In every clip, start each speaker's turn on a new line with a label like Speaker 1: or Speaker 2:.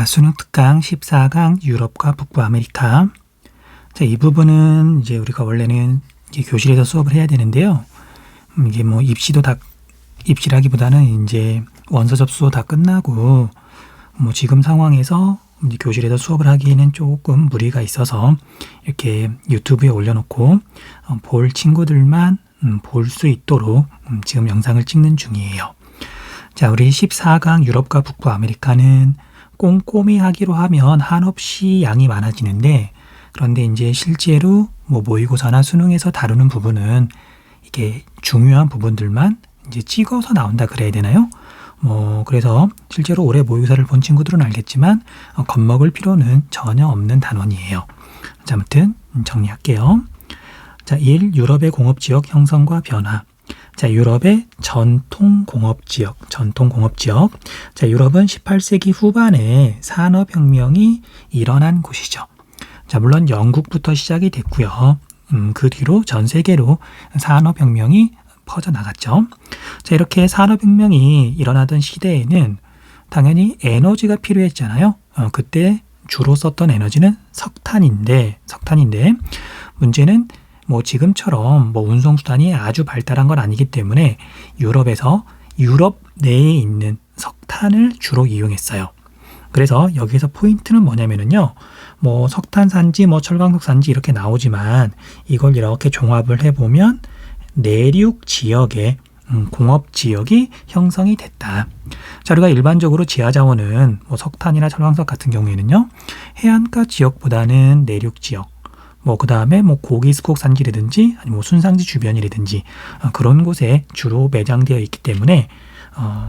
Speaker 1: 자, 수능 특강 14강 유럽과 북부 아메리카. 자, 이 부분은 이제 우리가 원래는 이제 교실에서 수업을 해야 되는데요. 이게 뭐 입시라기보다는 이제 원서 접수 다 끝나고 뭐 지금 상황에서 이제 교실에서 수업을 하기에는 조금 무리가 있어서 이렇게 유튜브에 올려놓고 볼 친구들만 볼 수 있도록 지금 영상을 찍는 중이에요. 자, 우리 14강 유럽과 북부 아메리카는 꼼꼼히 하기로 하면 한없이 양이 많아지는데, 그런데 이제 실제로 뭐 모의고사나 수능에서 다루는 부분은 이게 중요한 부분들만 이제 찍어서 나온다 그래야 되나요? 그래서 실제로 올해 모의고사를 본 친구들은 알겠지만 겁먹을 필요는 전혀 없는 단원이에요. 자, 아무튼 정리할게요. 자, 1. 유럽의 공업지역 형성과 변화. 자, 유럽의 전통공업지역. 자, 유럽은 18세기 후반에 산업혁명이 일어난 곳이죠. 자, 물론 영국부터 시작이 됐고요. 그 뒤로 전 세계로 산업혁명이 퍼져나갔죠. 자, 이렇게 산업혁명이 일어나던 시대에는 당연히 에너지가 필요했잖아요. 그때 주로 썼던 에너지는 석탄인데 문제는 뭐 지금처럼 뭐 운송수단이 아주 발달한 건 아니기 때문에 유럽에서 유럽 내에 있는 석탄을 주로 이용했어요. 그래서 여기에서 포인트는 뭐냐면은요, 뭐 석탄 산지, 뭐 철광석 산지 이렇게 나오지만 이걸 이렇게 종합을 해보면 내륙 지역의 공업 지역이 형성이 됐다. 자, 우리가 일반적으로 지하 자원은 뭐 석탄이나 철광석 같은 경우에는요, 해안가 지역보다는 내륙 지역, 그 다음에 고기 수국 산지라든지 아니면 뭐 순상지 주변이라든지 그런 곳에 주로 매장되어 있기 때문에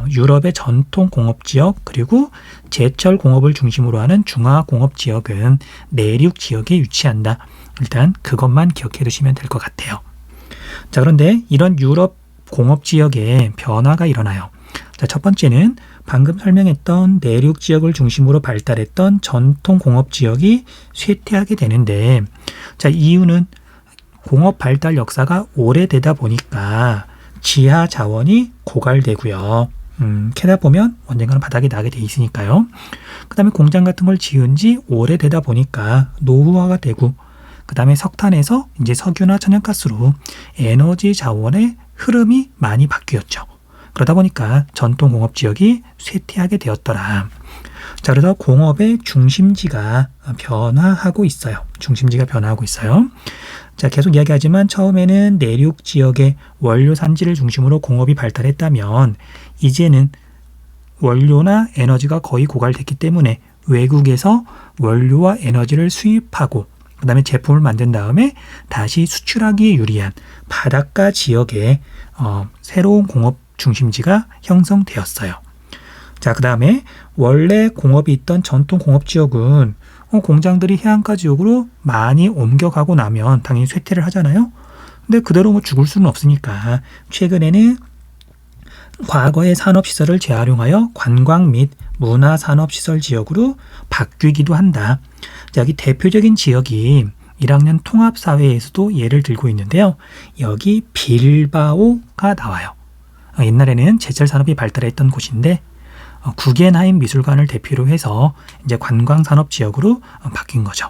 Speaker 1: 유럽의 전통 공업 지역 그리고 제철 공업을 중심으로 하는 중화 공업 지역은 내륙 지역에 위치한다. 일단 그것만 기억해 두시면 될 것 같아요. 자, 그런데 이런 유럽 공업 지역에 변화가 일어나요. 자, 첫 번째는 방금 설명했던 내륙 지역을 중심으로 발달했던 전통 공업 지역이 쇠퇴하게 되는데, 자, 이유는 공업 발달 역사가 오래되다 보니까 지하 자원이 고갈되고요. 캐다 보면 언젠가는 바닥이 나게 돼 있으니까요. 그 다음에 공장 같은 걸 지은 지 오래되다 보니까 노후화가 되고, 그 다음에 석탄에서 이제 석유나 천연가스로 에너지 자원의 흐름이 많이 바뀌었죠. 그러다 보니까 전통 공업 지역이 쇠퇴하게 되었더라. 자, 그래서 공업의 중심지가 변화하고 있어요. 자, 계속 이야기하지만 처음에는 내륙 지역의 원료 산지를 중심으로 공업이 발달했다면 이제는 원료나 에너지가 거의 고갈됐기 때문에 외국에서 원료와 에너지를 수입하고 그 다음에 제품을 만든 다음에 다시 수출하기에 유리한 바닷가 지역에 새로운 공업 중심지가 형성되었어요. 자, 그 다음에 원래 공업이 있던 전통 공업 지역은 공장들이 해안가 지역으로 많이 옮겨가고 나면 당연히 쇠퇴를 하잖아요. 근데 그대로 죽을 수는 없으니까 최근에는 과거의 산업시설을 재활용하여 관광 및 문화산업시설 지역으로 바뀌기도 한다. 자, 여기 대표적인 지역이 1학년 통합사회에서도 예를 들고 있는데요. 여기 빌바오가 나와요. 옛날에는 제철 산업이 발달했던 곳인데 구겐하임 미술관을 대표로 해서 이제 관광 산업 지역으로 바뀐 거죠.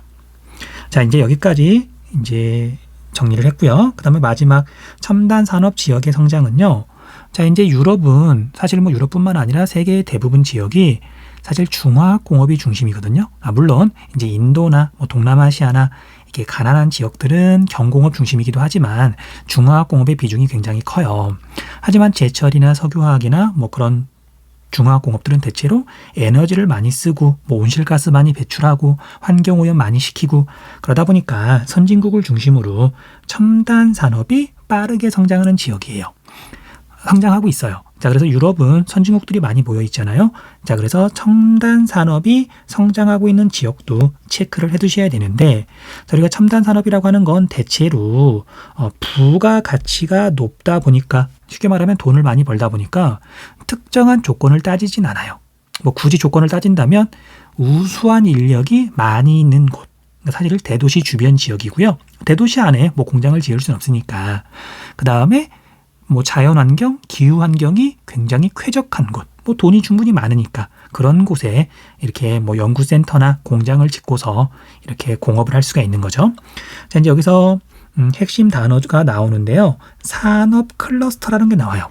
Speaker 1: 자, 이제 여기까지 이제 정리를 했고요. 그다음에 마지막 첨단 산업 지역의 성장은요. 자, 이제 유럽은 사실 뭐 유럽뿐만 아니라 세계의 대부분 지역이 사실 중화학 공업이 중심이거든요. 물론 이제 인도나 동남아시아나 이렇게 가난한 지역들은 경공업 중심이기도 하지만 중화학 공업의 비중이 굉장히 커요. 하지만 제철이나 석유화학이나 그런 중화학 공업들은 대체로 에너지를 많이 쓰고 온실가스 많이 배출하고 환경오염 많이 시키고 그러다 보니까 선진국을 중심으로 첨단 산업이 빠르게 성장하는 지역이에요. 성장하고 있어요. 자, 그래서 유럽은 선진국들이 많이 모여 있잖아요. 자, 그래서 첨단 산업이 성장하고 있는 지역도 체크를 해두셔야 되는데, 우리가 첨단 산업이라고 하는 건 대체로 부가가치가 높다 보니까, 쉽게 말하면 돈을 많이 벌다 보니까 특정한 조건을 따지진 않아요. 굳이 조건을 따진다면 우수한 인력이 많이 있는 곳, 사실 대도시 주변 지역이고요. 대도시 안에 공장을 지을 수는 없으니까. 그 다음에 자연환경, 기후환경이 굉장히 쾌적한 곳, 뭐 돈이 충분히 많으니까 그런 곳에 이렇게 뭐 연구센터나 공장을 짓고서 이렇게 공업을 할 수가 있는 거죠. 자, 이제 여기서 핵심 단어가 나오는데요. 산업 클러스터라는 게 나와요.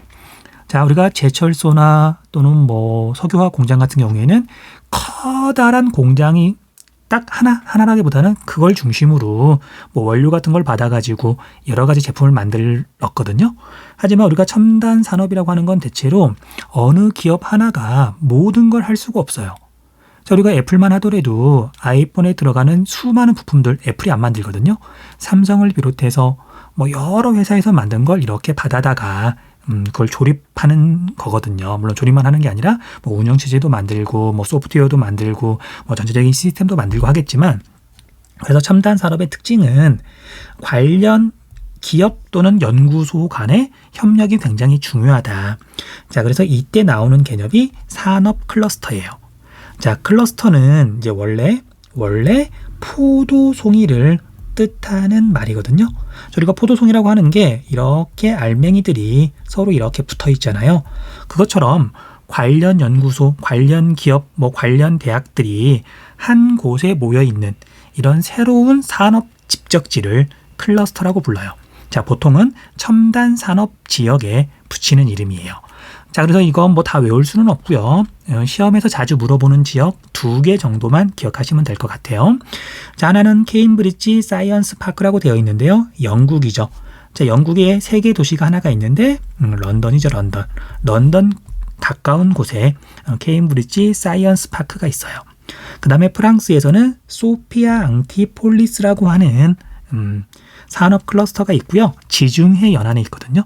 Speaker 1: 자, 우리가 제철소나 또는 뭐 석유화학 공장 같은 경우에는 커다란 공장이 딱 하나라기보다는 그걸 중심으로 뭐 원료 같은 걸 받아가지고 여러 가지 제품을 만들었거든요. 하지만 우리가 첨단 산업이라고 하는 건 대체로 어느 기업 하나가 모든 걸 할 수가 없어요. 자, 우리가 애플만 하더라도 아이폰에 들어가는 수많은 부품들 애플이 안 만들거든요. 삼성을 비롯해서 뭐 여러 회사에서 만든 걸 이렇게 받아다가 그걸 조립하는 거거든요. 물론 조립만 하는 게 아니라 뭐 운영체제도 만들고 뭐 소프트웨어도 만들고 뭐 전체적인 시스템도 만들고 하겠지만, 그래서 첨단 산업의 특징은 관련 기업 또는 연구소 간의 협력이 굉장히 중요하다. 자, 그래서 이때 나오는 개념이 산업 클러스터예요. 자, 클러스터는 이제 원래 포도송이를 뜻하는 말이거든요. 우리가 포도송이라고 하는 게 이렇게 알맹이들이 서로 이렇게 붙어 있잖아요. 그것처럼 관련 연구소, 관련 기업, 뭐 관련 대학들이 한 곳에 모여 있는 이런 새로운 산업 집적지를 클러스터라고 불러요. 자, 보통은 첨단 산업 지역에 붙이는 이름이에요. 자, 그래서 이건 뭐 다 외울 수는 없고요. 시험에서 자주 물어보는 지역 2개 정도만 기억하시면 될 것 같아요. 자, 하나는 케임브리지 사이언스 파크라고 되어 있는데요. 영국이죠. 자, 영국에 3개 도시가 하나가 있는데 런던이죠, 런던. 런던 가까운 곳에 케임브리지 사이언스 파크가 있어요. 그 다음에 프랑스에서는 소피아 앙티폴리스라고 하는 산업 클러스터가 있고요. 지중해 연안에 있거든요.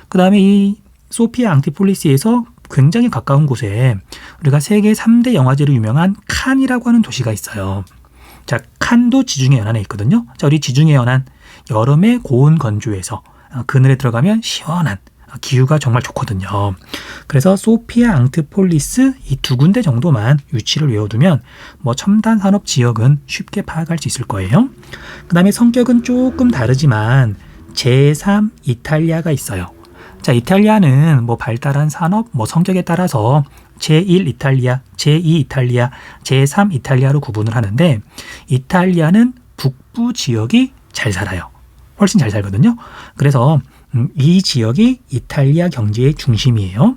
Speaker 1: 그 다음에 이 소피아 앙티폴리스에서 굉장히 가까운 곳에 우리가 세계 3대 영화제로 유명한 칸이라고 하는 도시가 있어요. 자, 칸도 지중해 연안에 있거든요. 자, 우리 지중해 연안 여름에 고온 건조해서 그늘에 들어가면 시원한 기후가 정말 좋거든요. 그래서 소피아 앙티폴리스 이 2군데 정도만 위치를 외워두면 뭐 첨단 산업 지역은 쉽게 파악할 수 있을 거예요. 그 다음에 성격은 조금 다르지만 제3 이탈리아가 있어요. 자, 이탈리아는 뭐 발달한 산업, 뭐 성격에 따라서 제1 이탈리아, 제2 이탈리아, 제3 이탈리아로 구분을 하는데, 이탈리아는 북부 지역이 잘 살아요. 훨씬 잘 살거든요. 그래서 이 지역이 이탈리아 경제의 중심이에요.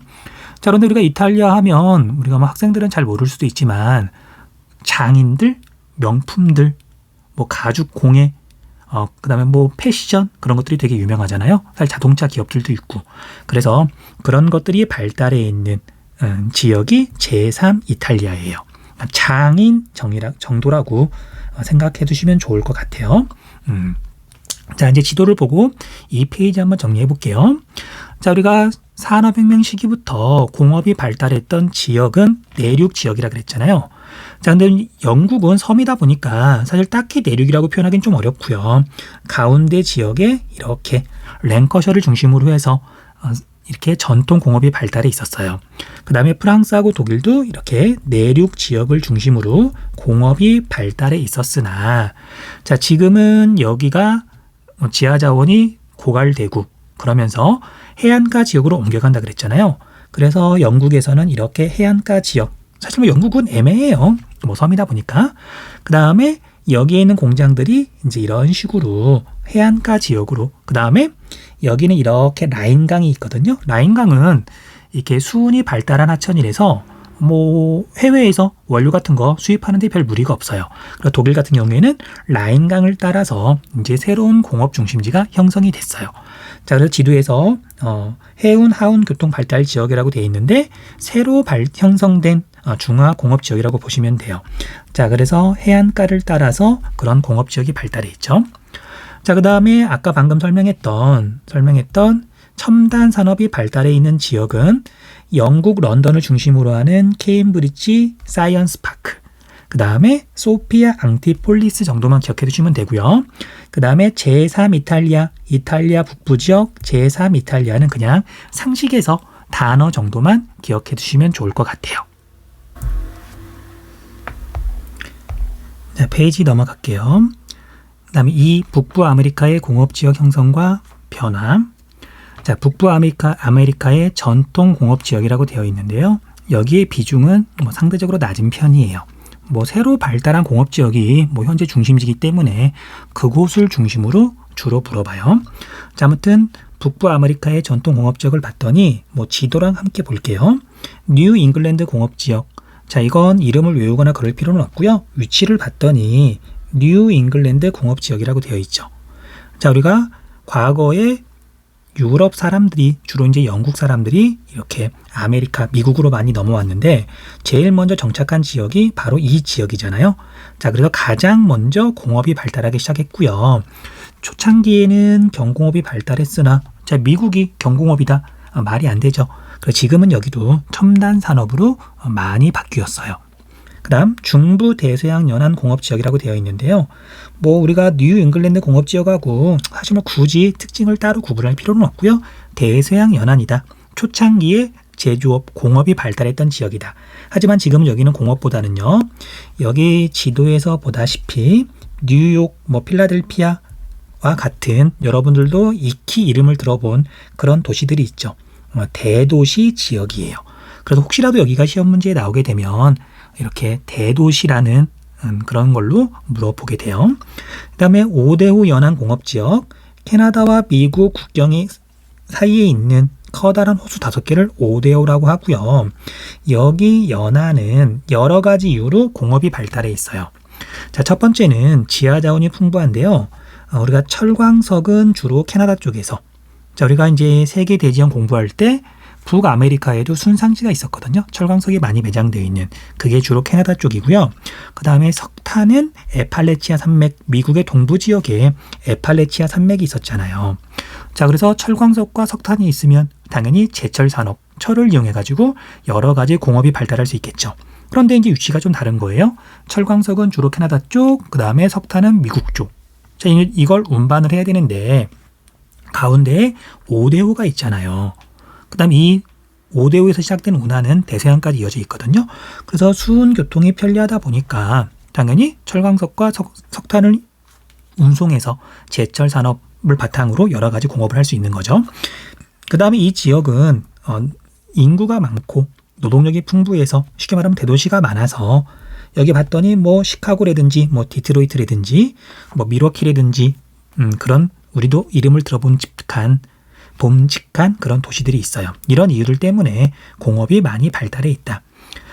Speaker 1: 자, 그런데 우리가 이탈리아 하면 우리가 뭐 학생들은 잘 모를 수도 있지만 장인들, 명품들, 뭐 가죽 공예, 그 다음에 뭐 패션 그런 것들이 되게 유명하잖아요. 사실 자동차 기업들도 있고. 그래서 그런 것들이 발달해 있는 지역이 제3 이탈리아예요. 장인 정도라고 생각해 두시면 좋을 것 같아요. 자, 이제 지도를 보고 이 페이지 한번 정리해 볼게요. 자, 우리가 산업혁명 시기부터 공업이 발달했던 지역은 내륙 지역이라 그랬잖아요. 자, 근데 영국은 섬이다 보니까 사실 딱히 내륙이라고 표현하기는 좀 어렵고요. 가운데 지역에 이렇게 랭커셔를 중심으로 해서 이렇게 전통 공업이 발달해 있었어요. 그 다음에 프랑스하고 독일도 이렇게 내륙 지역을 중심으로 공업이 발달해 있었으나, 자, 지금은 여기가 지하 자원이 고갈되고 그러면서 해안가 지역으로 옮겨간다 그랬잖아요. 그래서 영국에서는 이렇게 해안가 지역, 사실 뭐 영국은 애매해요. 뭐 섬이다 보니까. 그 다음에 여기에 있는 공장들이 이제 이런 식으로 해안가 지역으로, 그 다음에 여기는 이렇게 라인강이 있거든요. 라인강은 이렇게 수온이 발달한 하천이라서 뭐 해외에서 원료 같은 거 수입하는 데 별 무리가 없어요. 그리고 독일 같은 경우에는 라인강을 따라서 이제 새로운 공업 중심지가 형성이 됐어요. 자, 그래서 지도에서 해운 하운 교통 발달 지역이라고 되어 있는데 새로 형성된 중화 공업 지역이라고 보시면 돼요. 자, 그래서 해안가를 따라서 그런 공업 지역이 발달해 있죠. 자, 그 다음에 아까 방금 설명했던 첨단 산업이 발달해 있는 지역은 영국 런던을 중심으로 하는 케임브리지 사이언스 파크, 그 다음에 소피아 앙티폴리스 정도만 기억해 두시면 되고요. 그 다음에 제3 이탈리아 북부 지역 제3 이탈리아는 그냥 상식에서 단어 정도만 기억해 두시면 좋을 것 같아요. 자, 페이지 넘어갈게요. 그 다음에 이 북부 아메리카의 공업지역 형성과 변화. 자, 북부 아메리카의 전통 공업지역이라고 되어 있는데요. 여기에 비중은 뭐 상대적으로 낮은 편이에요. 뭐 새로 발달한 공업지역이 뭐 현재 중심지기 때문에 그곳을 중심으로 주로 물어봐요. 자, 아무튼 북부 아메리카의 전통 공업지역을 봤더니 뭐 지도랑 함께 볼게요. 뉴 잉글랜드 공업지역. 자, 이건 이름을 외우거나 그럴 필요는 없고요. 위치를 봤더니 뉴 잉글랜드 공업지역이라고 되어 있죠. 자, 우리가 과거에 유럽 사람들이, 주로 이제 영국 사람들이 이렇게 아메리카, 미국으로 많이 넘어왔는데 제일 먼저 정착한 지역이 바로 이 지역이잖아요. 자, 그래서 가장 먼저 공업이 발달하기 시작했고요. 초창기에는 경공업이 발달했으나 자, 미국이 경공업이다. 말이 안 되죠. 그래서 지금은 여기도 첨단 산업으로 많이 바뀌었어요. 그 다음 중부 대서양 연안 공업지역이라고 되어 있는데요. 뭐 우리가 뉴 잉글랜드 공업지역하고 사실 뭐 굳이 특징을 따로 구분할 필요는 없고요. 대서양 연안이다. 초창기에 제조업, 공업이 발달했던 지역이다. 하지만 지금 여기는 공업보다는요. 여기 지도에서 보다시피 뉴욕, 뭐 필라델피아와 같은 여러분들도 익히 이름을 들어본 그런 도시들이 있죠. 대도시 지역이에요. 그래서 혹시라도 여기가 시험 문제에 나오게 되면 이렇게 대도시라는 그런 걸로 물어보게 돼요. 그 다음에 오데우 연안 공업지역, 캐나다와 미국 국경이 사이에 있는 커다란 호수 5개를 오데우라고 하고요. 여기 연안은 여러 가지 이유로 공업이 발달해 있어요. 자, 첫 번째는 지하 자원이 풍부한데요. 우리가 철광석은 주로 캐나다 쪽에서, 자, 우리가 이제 세계 대지형 공부할 때 북아메리카에도 순상지가 있었거든요. 철광석이 많이 매장되어 있는, 그게 주로 캐나다 쪽이고요. 그 다음에 석탄은 에팔레치아 산맥, 미국의 동부 지역에 에팔레치아 산맥이 있었잖아요. 자, 그래서 철광석과 석탄이 있으면 당연히 제철 산업, 철을 이용해 가지고 여러 가지 공업이 발달할 수 있겠죠. 그런데 이제 위치가 좀 다른 거예요. 철광석은 주로 캐나다 쪽, 그 다음에 석탄은 미국 쪽. 자, 이걸 운반을 해야 되는데 가운데에 오데오가 있잖아요. 그 다음 이 오데오에서 시작된 운하는 대서양까지 이어져 있거든요. 그래서 수운 교통이 편리하다 보니까 당연히 철광석과 석탄을 운송해서 제철 산업을 바탕으로 여러 가지 공업을 할 수 있는 거죠. 그 다음에 이 지역은 인구가 많고 노동력이 풍부해서 쉽게 말하면 대도시가 많아서 여기 봤더니 뭐 시카고라든지 뭐 디트로이트라든지 뭐 밀워키라든지 그런 우리도 이름을 들어본 봄직한 그런 도시들이 있어요. 이런 이유들 때문에 공업이 많이 발달해 있다.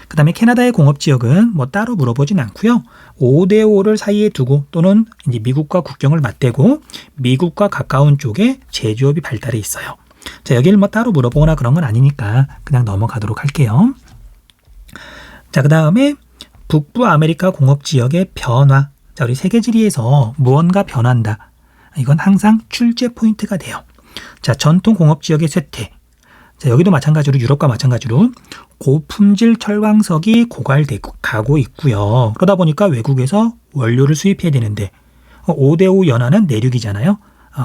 Speaker 1: 그 다음에 캐나다의 공업지역은 뭐 따로 물어보진 않고요. 오데오를 사이에 두고 또는 이제 미국과 국경을 맞대고 미국과 가까운 쪽에 제조업이 발달해 있어요. 자, 여기를 뭐 따로 물어보거나 그런 건 아니니까 그냥 넘어가도록 할게요. 자, 그 다음에 북부 아메리카 공업지역의 변화. 자, 우리 세계지리에서 무언가 변한다. 이건 항상 출제 포인트가 돼요. 자, 전통 공업지역의 쇠퇴. 자, 여기도 마찬가지로 유럽과 마찬가지로 고품질 철광석이 고갈되고 가고 있고요. 그러다 보니까 외국에서 원료를 수입해야 되는데 오데오 연안은 내륙이잖아요.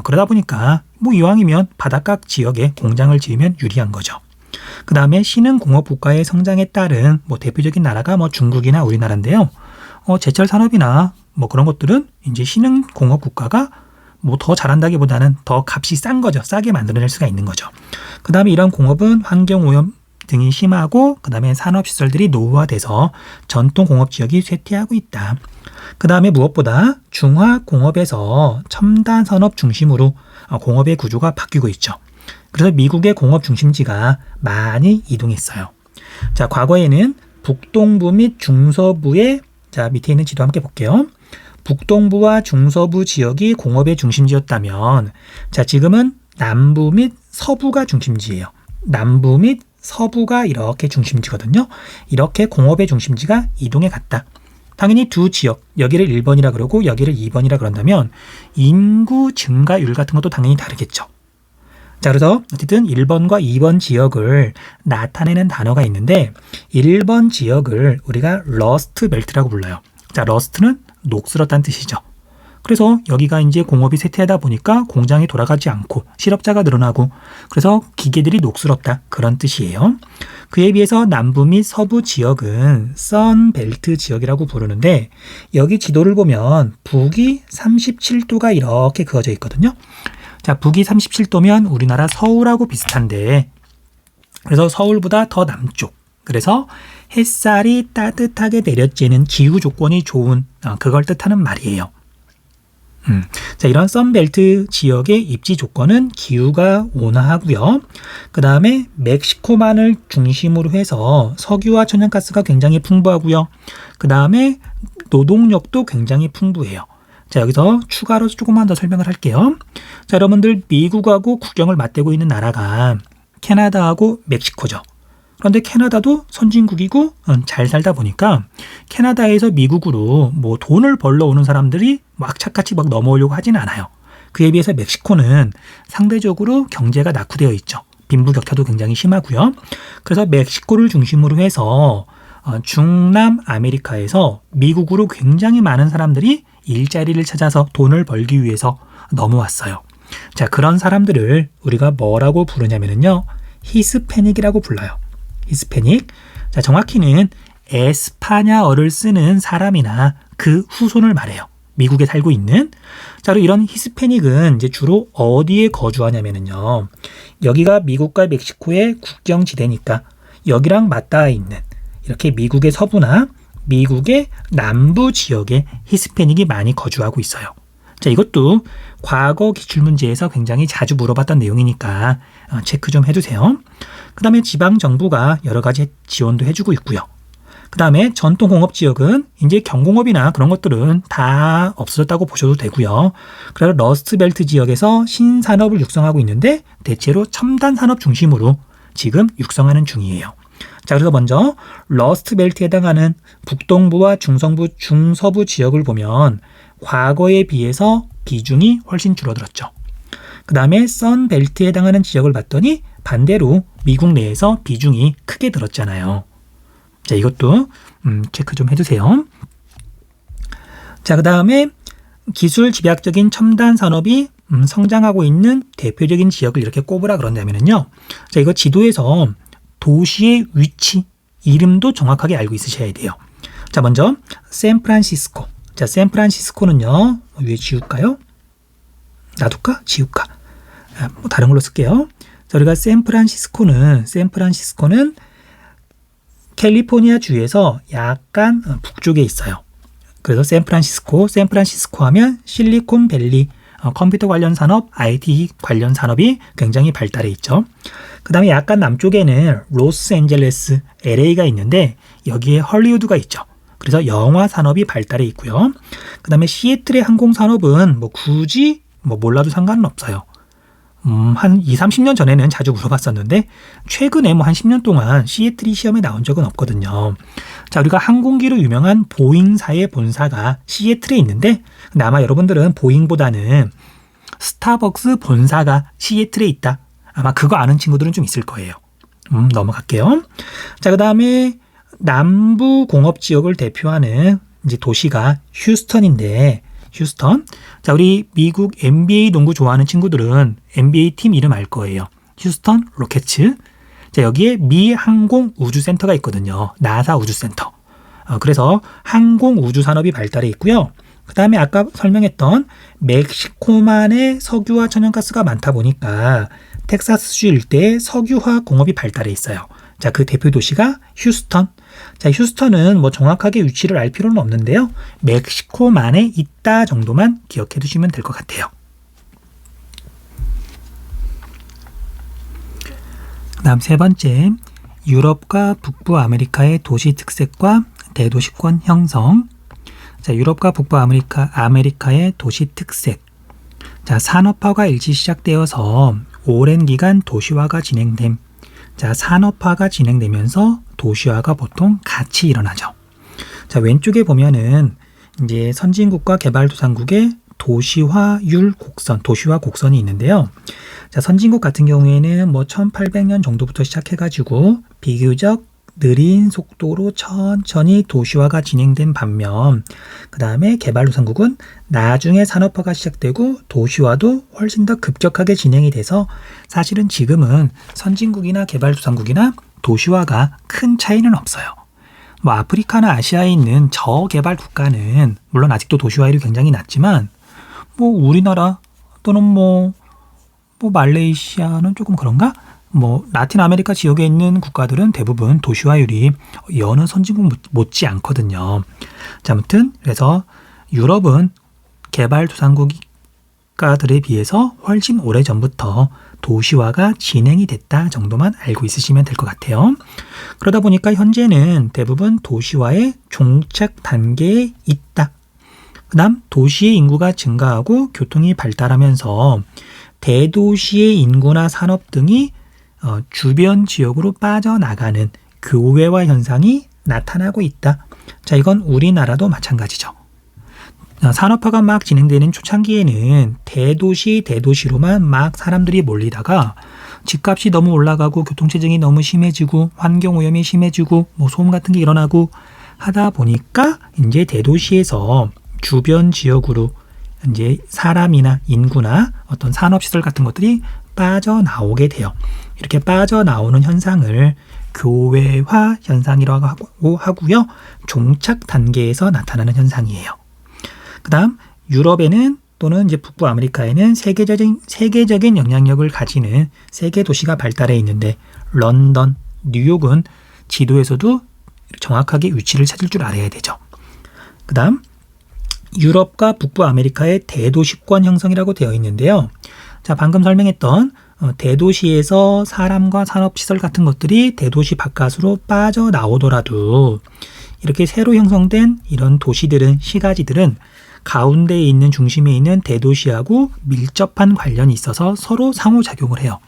Speaker 1: 그러다 보니까 뭐 이왕이면 바닷가 지역에 공장을 지으면 유리한 거죠. 그 다음에 신흥 공업 국가의 성장에 따른 뭐 대표적인 나라가 뭐 중국이나 우리나라인데요. 제철 산업이나 뭐 그런 것들은 이제 신흥 공업 국가가 뭐 더 잘한다기보다는 더 값이 싼 거죠. 싸게 만들어낼 수가 있는 거죠. 그 다음에 이런 공업은 환경오염 등이 심하고 그 다음에 산업시설들이 노후화돼서 전통 공업지역이 쇠퇴하고 있다. 그 다음에 무엇보다 중화공업에서 첨단 산업 중심으로 공업의 구조가 바뀌고 있죠. 그래서 미국의 공업 중심지가 많이 이동했어요. 자, 과거에는 북동부 및 중서부의, 자, 밑에 있는 지도 함께 볼게요. 북동부와 중서부 지역이 공업의 중심지였다면, 자, 지금은 남부 및 서부가 중심지예요. 남부 및 서부가 이렇게 중심지거든요. 이렇게 공업의 중심지가 이동해 갔다. 당연히 두 지역, 여기를 1번이라 그러고 여기를 2번이라 그런다면 인구 증가율 같은 것도 당연히 다르겠죠. 자, 그래서 어쨌든 1번과 2번 지역을 나타내는 단어가 있는데 1번 지역을 우리가 러스트 벨트라고 불러요. 자, 러스트는 녹슬었다는 뜻이죠. 그래서 여기가 이제 공업이 쇠퇴하다 보니까 공장이 돌아가지 않고 실업자가 늘어나고 그래서 기계들이 녹슬었다, 그런 뜻이에요. 그에 비해서 남부 및 서부 지역은 선벨트 지역이라고 부르는데 여기 지도를 보면 북이 37도가 이렇게 그어져 있거든요. 자, 북이 37도면 우리나라 서울하고 비슷한데 그래서 서울보다 더 남쪽, 그래서 햇살이 따뜻하게 내려쬐는 기후 조건이 좋은 그걸 뜻하는 말이에요. 자, 이런 썬벨트 지역의 입지 조건은 기후가 온화하고요. 그 다음에 멕시코만을 중심으로 해서 석유와 천연가스가 굉장히 풍부하고요. 그 다음에 노동력도 굉장히 풍부해요. 자, 여기서 추가로 조금만 더 설명을 할게요. 자, 여러분들 미국하고 국경을 맞대고 있는 나라가 캐나다하고 멕시코죠. 그런데 캐나다도 선진국이고 잘 살다 보니까 캐나다에서 미국으로 뭐 돈을 벌러 오는 사람들이 막 악착같이 막 넘어오려고 하진 않아요. 그에 비해서 멕시코는 상대적으로 경제가 낙후되어 있죠. 빈부격차도 굉장히 심하고요. 그래서 멕시코를 중심으로 해서 중남 아메리카에서 미국으로 굉장히 많은 사람들이 일자리를 찾아서 돈을 벌기 위해서 넘어왔어요. 자, 그런 사람들을 우리가 뭐라고 부르냐면요, 히스패닉이라고 불러요. 히스패닉. 자, 정확히는 에스파냐어를 쓰는 사람이나 그 후손을 말해요. 미국에 살고 있는. 자, 그리고 이런 히스패닉은 이제 주로 어디에 거주하냐면요, 여기가 미국과 멕시코의 국경지대니까 여기랑 맞닿아 있는 이렇게 미국의 서부나 미국의 남부 지역에 히스패닉이 많이 거주하고 있어요. 자, 이것도 과거 기출문제에서 굉장히 자주 물어봤던 내용이니까 체크 좀 해두세요. 그 다음에 지방정부가 여러 가지 지원도 해주고 있고요. 그 다음에 전통공업지역은 이제 경공업이나 그런 것들은 다 없어졌다고 보셔도 되고요. 그래서 러스트벨트 지역에서 신산업을 육성하고 있는데 대체로 첨단 산업 중심으로 지금 육성하는 중이에요. 자, 그래서 먼저 러스트벨트에 해당하는 북동부와 중서부 지역을 보면 과거에 비해서 비중이 훨씬 줄어들었죠. 그 다음에 선벨트에 해당하는 지역을 봤더니 반대로 미국 내에서 비중이 크게 늘었잖아요. 자, 이것도 체크 좀 해두세요. 자, 그 다음에 기술 집약적인 첨단 산업이 성장하고 있는 대표적인 지역을 이렇게 꼽으라 그런다면요. 자, 이거 지도에서 도시의 위치, 이름도 정확하게 알고 있으셔야 돼요. 자, 먼저 샌프란시스코. 자, 샌프란시스코는요, 위에 지울까요? 놔둘까? 지울까? 뭐 다른 걸로 쓸게요. 자, 우리가 샌프란시스코는 캘리포니아 주에서 약간 북쪽에 있어요. 그래서 샌프란시스코 하면 실리콘밸리, 컴퓨터 관련 산업, IT 관련 산업이 굉장히 발달해 있죠. 그 다음에 약간 남쪽에는 로스앤젤레스, LA가 있는데 여기에 헐리우드가 있죠. 그래서 영화 산업이 발달해 있고요. 그 다음에 시애틀의 항공 산업은 뭐 굳이 몰라도 상관은 없어요. 한 20, 30년 전에는 자주 물어봤었는데 최근에 뭐 한 10년 동안 시애틀이 시험에 나온 적은 없거든요. 자, 우리가 항공기로 유명한 보잉사의 본사가 시애틀에 있는데 근데 아마 여러분들은 보잉보다는 스타벅스 본사가 시애틀에 있다. 아마 그거 아는 친구들은 좀 있을 거예요. 넘어갈게요. 자, 그 다음에 남부 공업 지역을 대표하는 이제 도시가 휴스턴인데 휴스턴. 자, 우리 미국 NBA 농구 좋아하는 친구들은 NBA 팀 이름 알 거예요. 휴스턴 로켓츠. 자, 여기에 미 항공 우주센터가 있거든요. 나사 우주센터. 그래서 항공 우주 산업이 발달해 있고요. 그 다음에 아까 설명했던 멕시코만의 석유와 천연가스가 많다 보니까 텍사스주 일대에 석유화학 공업이 발달해 있어요. 자, 그 대표 도시가 휴스턴. 자, 휴스턴은 뭐 정확하게 위치를 알 필요는 없는데요. 멕시코만에 있다 정도만 기억해 두시면 될 것 같아요. 그 다음 세 번째, 유럽과 북부 아메리카의 도시 특색과 대도시권 형성. 자, 유럽과 북부 아메리카의 도시 특색. 자, 산업화가 일시 시작되어서 오랜 기간 도시화가 진행됨. 자, 산업화가 진행되면서 도시화가 보통 같이 일어나죠. 자, 왼쪽에 보면은 이제 선진국과 개발도상국의 도시화 곡선이 있는데요. 자, 선진국 같은 경우에는 뭐 1800년 정도부터 시작해가지고 비교적 느린 속도로 천천히 도시화가 진행된 반면 그 다음에 개발도상국은 나중에 산업화가 시작되고 도시화도 훨씬 더 급격하게 진행이 돼서 사실은 지금은 선진국이나 개발도상국이나 도시화가 큰 차이는 없어요. 뭐 아프리카나 아시아에 있는 저개발 국가는 물론 아직도 도시화율이 굉장히 낮지만 뭐 우리나라 또는 뭐 말레이시아는 조금 그런가? 뭐 라틴 아메리카 지역에 있는 국가들은 대부분 도시화율이 여느 선진국 못지 않거든요. 자, 아무튼 그래서 유럽은 개발도상국 국가들에 비해서 훨씬 오래전부터 도시화가 진행이 됐다 정도만 알고 있으시면 될 것 같아요. 그러다 보니까 현재는 대부분 도시화의 종착 단계에 있다. 그 다음 도시의 인구가 증가하고 교통이 발달하면서 대도시의 인구나 산업 등이 주변 지역으로 빠져나가는 교외화 현상이 나타나고 있다. 자, 이건 우리나라도 마찬가지죠. 산업화가 막 진행되는 초창기에는 대도시로만 막 사람들이 몰리다가 집값이 너무 올라가고 교통체증이 너무 심해지고 환경오염이 심해지고 뭐 소음 같은 게 일어나고 하다 보니까 이제 대도시에서 주변 지역으로 이제 사람이나 인구나 어떤 산업시설 같은 것들이 빠져나오게 돼요. 이렇게 빠져나오는 현상을 교외화 현상이라고 하고요. 종착 단계에서 나타나는 현상이에요. 그 다음 유럽에는 또는 이제 북부 아메리카에는 세계적인 영향력을 가지는 세계 도시가 발달해 있는데 런던, 뉴욕은 지도에서도 정확하게 위치를 찾을 줄 알아야 되죠. 그 다음 유럽과 북부 아메리카의 대도시권 형성이라고 되어 있는데요. 자, 방금 설명했던 대도시에서 사람과 산업시설 같은 것들이 대도시 바깥으로 빠져나오더라도 이렇게 새로 형성된 이런 도시들은 시가지들은 가운데에 있는 중심에 있는 대도시하고 밀접한 관련이 있어서 서로 상호작용을 해요.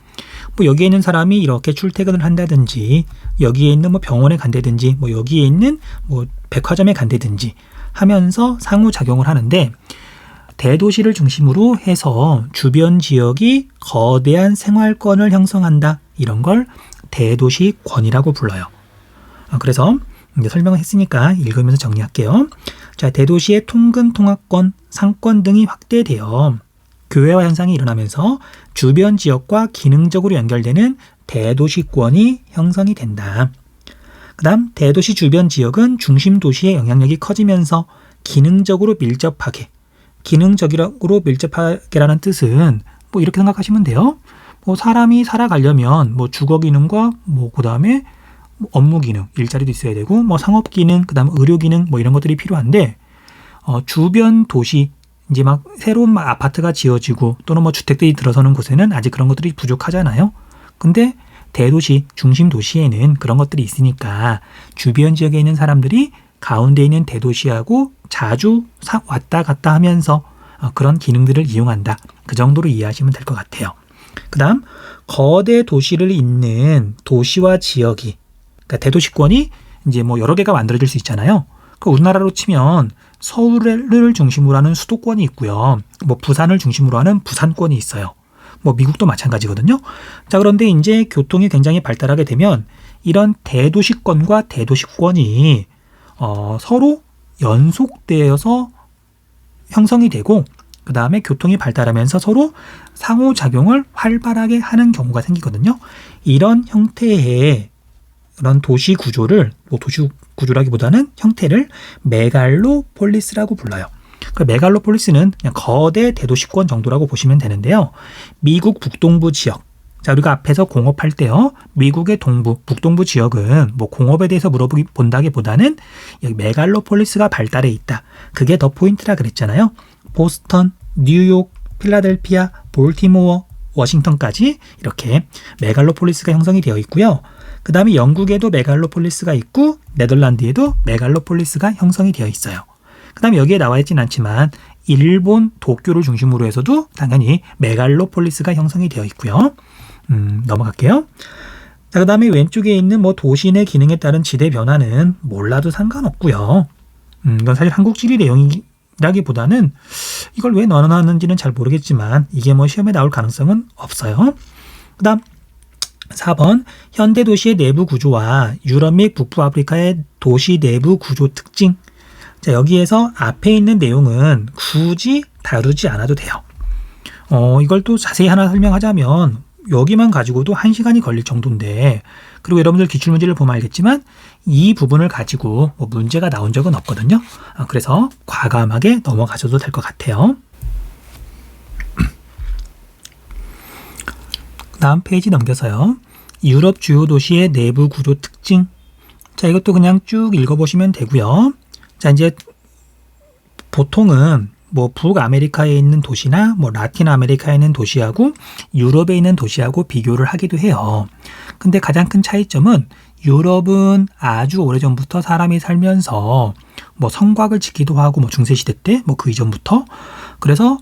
Speaker 1: 뭐 여기에 있는 사람이 이렇게 출퇴근을 한다든지 여기에 있는 뭐 병원에 간다든지 뭐 여기에 있는 뭐 백화점에 간다든지 하면서 상호작용을 하는데 대도시를 중심으로 해서 주변 지역이 거대한 생활권을 형성한다. 이런 걸 대도시권이라고 불러요. 그래서 이제 설명을 했으니까 읽으면서 정리할게요. 자, 대도시의 통근, 통합권, 상권 등이 확대되어 교외화 현상이 일어나면서 주변 지역과 기능적으로 연결되는 대도시권이 형성이 된다. 그 다음 대도시 주변 지역은 중심 도시의 영향력이 커지면서 기능적으로 밀접하게라는 뜻은 뭐 이렇게 생각하시면 돼요. 뭐 사람이 살아가려면 뭐 주거 기능과 뭐 그다음에 업무 기능, 일자리도 있어야 되고 뭐 상업 기능, 그다음 의료 기능 뭐 이런 것들이 필요한데 주변 도시 이제 막 새로운 막 아파트가 지어지고 또는 뭐 주택들이 들어서는 곳에는 아직 그런 것들이 부족하잖아요. 근데 대도시, 중심 도시에는 그런 것들이 있으니까 주변 지역에 있는 사람들이 가운데 있는 대도시하고 자주 왔다 갔다 하면서 그런 기능들을 이용한다. 그 정도로 이해하시면 될 것 같아요. 그 다음 거대 도시를 잇는 도시와 지역이 그러니까 대도시권이 이제 뭐 여러 개가 만들어질 수 있잖아요. 그 우리나라로 치면 서울을 중심으로 하는 수도권이 있고요. 뭐 부산을 중심으로 하는 부산권이 있어요. 뭐 미국도 마찬가지거든요. 자, 그런데 이제 교통이 굉장히 발달하게 되면 이런 대도시권과 대도시권이 서로 연속되어서 형성이 되고 그 다음에 교통이 발달하면서 서로 상호작용을 활발하게 하는 경우가 생기거든요. 이런 형태의 그런 도시 구조를 도시 구조라기보다는 형태를 메갈로폴리스라고 불러요. 그 메갈로폴리스는 그냥 거대 대도시권 정도라고 보시면 되는데요. 미국 북동부 지역. 자, 우리가 앞에서 공업할 때요. 미국의 동부, 북동부 지역은 뭐 공업에 대해서 본다기보다는 여기 메갈로폴리스가 발달해 있다. 그게 더 포인트라 그랬잖아요. 보스턴, 뉴욕, 필라델피아, 볼티모어, 워싱턴까지 이렇게 메갈로폴리스가 형성이 되어 있고요. 그 다음에 영국에도 메갈로폴리스가 있고 네덜란드에도 메갈로폴리스가 형성이 되어 있어요. 그 다음에 여기에 나와 있진 않지만 일본 도쿄를 중심으로 해서도 당연히 메갈로폴리스가 형성이 되어 있고요. 넘어갈게요. 자, 그 다음에 왼쪽에 있는 뭐 도시 내 기능에 따른 지대 변화는 몰라도 상관없고요. 이건 사실 한국 지리 내용이라기보다는 이걸 왜 넣어놨는지는 잘 모르겠지만 이게 뭐 시험에 나올 가능성은 없어요. 그 다음 4번 현대 도시의 내부 구조와 유럽 및 북부 아프리카의 도시 내부 구조 특징. 자, 여기에서 앞에 있는 내용은 굳이 다루지 않아도 돼요. 이걸 또 자세히 하나 설명하자면 여기만 가지고도 1시간이 걸릴 정도인데 그리고 여러분들 기출문제를 보면 알겠지만 이 부분을 가지고 뭐 문제가 나온 적은 없거든요. 그래서 과감하게 넘어가셔도 될 것 같아요. 다음 페이지 넘겨서요. 유럽 주요 도시의 내부 구조 특징. 자, 이것도 그냥 쭉 읽어보시면 되고요. 자, 이제 보통은 뭐 북아메리카에 있는 도시나 뭐 라틴 아메리카에 있는 도시하고 유럽에 있는 도시하고 비교를 하기도 해요. 근데 가장 큰 차이점은 유럽은 아주 오래전부터 사람이 살면서 뭐 성곽을 짓기도 하고 뭐 중세시대 때 뭐 그 이전부터 그래서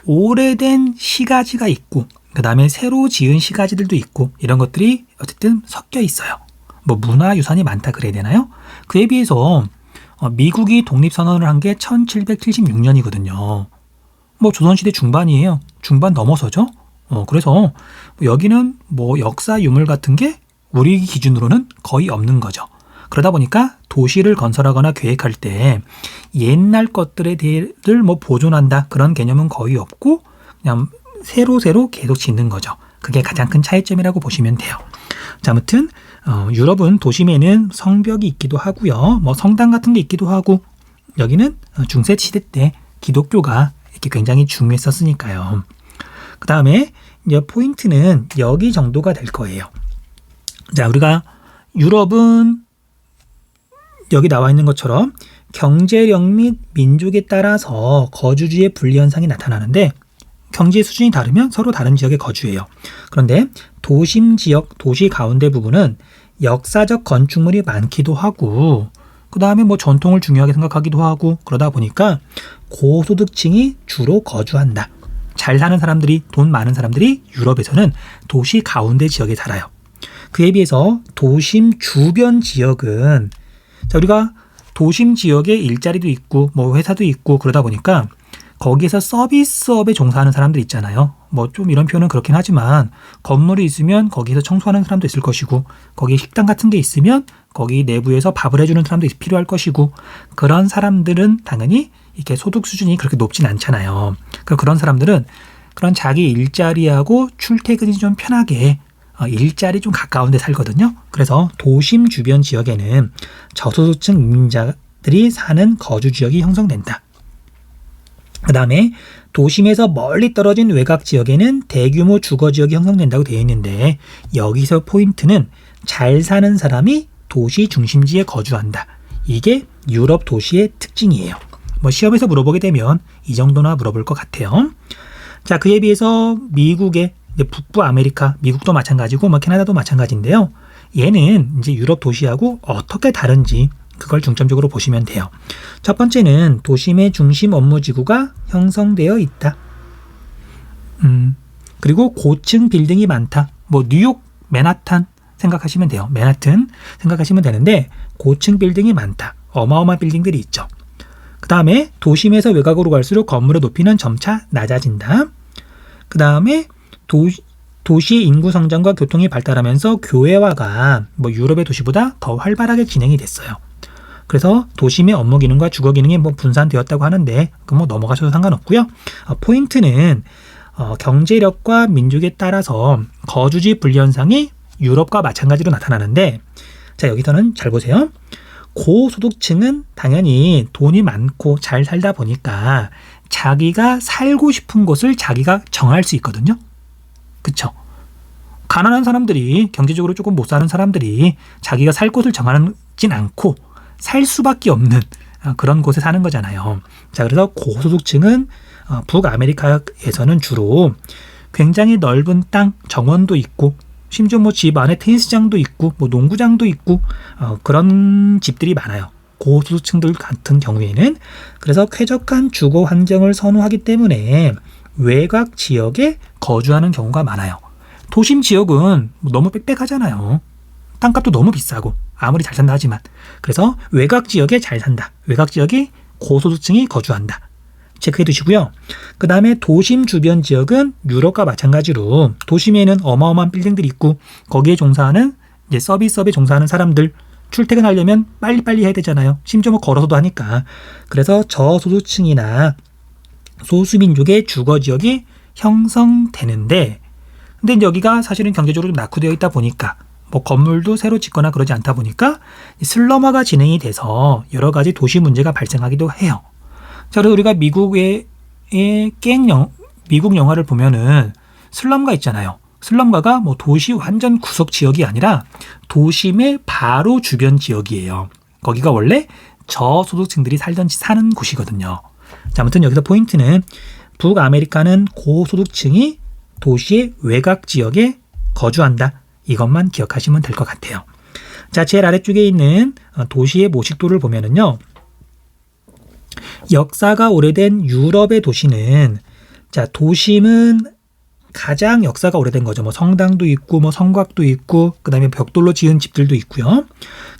Speaker 1: 오래된 시가지가 있고 그 다음에 새로 지은 시가지들도 있고 이런 것들이 어쨌든 섞여 있어요. 뭐 문화유산이 많다 그래야 되나요? 그에 비해서 미국이 독립선언을 한 게 1776년이거든요. 뭐 조선시대 중반이에요. 중반 넘어서죠. 그래서 여기는 뭐 역사 유물 같은 게 우리 기준으로는 거의 없는 거죠. 그러다 보니까 도시를 건설하거나 계획할 때 옛날 것들에 대해를 뭐 보존한다 그런 개념은 거의 없고 그냥 새로 계속 짓는 거죠. 그게 가장 큰 차이점이라고 보시면 돼요. 자, 아무튼 유럽은 도심에는 성벽이 있기도 하고요. 뭐 성당 같은 게 있기도 하고 여기는 중세 시대 때 기독교가 이렇게 굉장히 중요했었으니까요. 그 다음에 이제 포인트는 여기 정도가 될 거예요. 자, 우리가 유럽은 여기 나와 있는 것처럼 경제력 및 민족에 따라서 거주지의 분리 현상이 나타나는데 경제 수준이 다르면 서로 다른 지역에 거주해요. 그런데 도심 지역, 도시 가운데 부분은 역사적 건축물이 많기도 하고 그 다음에 뭐 전통을 중요하게 생각하기도 하고 그러다 보니까 고소득층이 주로 거주한다. 잘 사는 사람들이 돈 많은 사람들이 유럽에서는 도시 가운데 지역에 살아요. 그에 비해서 도심 주변 지역은 자, 우리가 도심 지역에 일자리도 있고 뭐 회사도 있고 그러다 보니까 거기에서 서비스업에 종사하는 사람들 있잖아요. 뭐 좀 이런 표현은 그렇긴 하지만 건물이 있으면 거기서 청소하는 사람도 있을 것이고 거기 식당 같은 게 있으면 거기 내부에서 밥을 해주는 사람도 필요할 것이고 그런 사람들은 당연히 이렇게 소득 수준이 그렇게 높진 않잖아요. 그런 사람들은 그런 자기 일자리하고 출퇴근이 좀 편하게 일자리 좀 가까운 데 살거든요. 그래서 도심 주변 지역에는 저소득층 이민자들이 사는 거주 지역이 형성된다. 그 다음에 도심에서 멀리 떨어진 외곽 지역에는 대규모 주거 지역이 형성된다고 되어 있는데 여기서 포인트는 잘 사는 사람이 도시 중심지에 거주한다. 이게 유럽 도시의 특징이에요. 뭐 시험에서 물어보게 되면 이 정도나 물어볼 것 같아요. 자, 그에 비해서 미국의 북부 아메리카, 미국도 마찬가지고 뭐 캐나다도 마찬가지인데요. 얘는 이제 유럽 도시하고 어떻게 다른지 그걸 중점적으로 보시면 돼요. 첫 번째는 도심의 중심 업무지구가 형성되어 있다. 그리고 고층 빌딩이 많다. 뭐 뉴욕, 맨하탄 생각하시면 돼요. 맨하튼 생각하시면 되는데 고층 빌딩이 많다. 어마어마한 빌딩들이 있죠. 그 다음에 도심에서 외곽으로 갈수록 건물의 높이는 점차 낮아진다. 그 다음에 도시의 인구 성장과 교통이 발달하면서 교회화가 뭐 유럽의 도시보다 더 활발하게 진행이 됐어요. 그래서 도심의 업무 기능과 주거 기능이 뭐 분산되었다고 하는데 그 뭐 넘어가셔도 상관없고요. 포인트는 경제력과 민족에 따라서 거주지 분리 현상이 유럽과 마찬가지로 나타나는데 자, 여기서는 잘 보세요. 고소득층은 당연히 돈이 많고 잘 살다 보니까 자기가 살고 싶은 곳을 자기가 정할 수 있거든요. 그쵸? 가난한 사람들이 경제적으로 조금 못 사는 사람들이 자기가 살 곳을 정하진 않고 살 수밖에 없는 그런 곳에 사는 거잖아요. 자, 그래서 고소득층은 북아메리카에서는 주로 굉장히 넓은 땅, 정원도 있고 심지어 뭐 집 안에 테니스장도 있고 뭐 농구장도 있고 그런 집들이 많아요. 고소득층들 같은 경우에는. 그래서 쾌적한 주거 환경을 선호하기 때문에 외곽 지역에 거주하는 경우가 많아요. 도심 지역은 너무 빽빽하잖아요. 땅값도 너무 비싸고 아무리 잘 산다 하지만. 그래서 외곽 지역에 잘 산다. 외곽 지역이 고소득층이 거주한다. 체크해 두시고요. 그 다음에 도심 주변 지역은 유럽과 마찬가지로 도심에는 어마어마한 빌딩들이 있고 거기에 종사하는 이제 서비스업에 종사하는 사람들 출퇴근하려면 빨리빨리 해야 되잖아요. 심지어 뭐 걸어서도 하니까. 그래서 저소득층이나 소수민족의 주거 지역이 형성되는데 근데 이제 여기가 사실은 경제적으로 좀 낙후되어 있다 보니까 뭐 건물도 새로 짓거나 그러지 않다 보니까 슬럼화가 진행이 돼서 여러 가지 도시 문제가 발생하기도 해요. 자, 그래서 우리가 미국 영화를 보면은 슬럼가 있잖아요. 슬럼가가 뭐 도시 완전 구석 지역이 아니라 도심의 바로 주변 지역이에요. 거기가 원래 저소득층들이 사는 곳이거든요. 자, 아무튼 여기서 포인트는 북아메리카는 고소득층이 도시의 외곽 지역에 거주한다. 이것만 기억하시면 될 것 같아요. 자, 제일 아래쪽에 있는 도시의 모식도를 보면은요. 역사가 오래된 유럽의 도시는, 자, 도심은 가장 역사가 오래된 거죠. 뭐 성당도 있고, 뭐 성곽도 있고, 그 다음에 벽돌로 지은 집들도 있고요.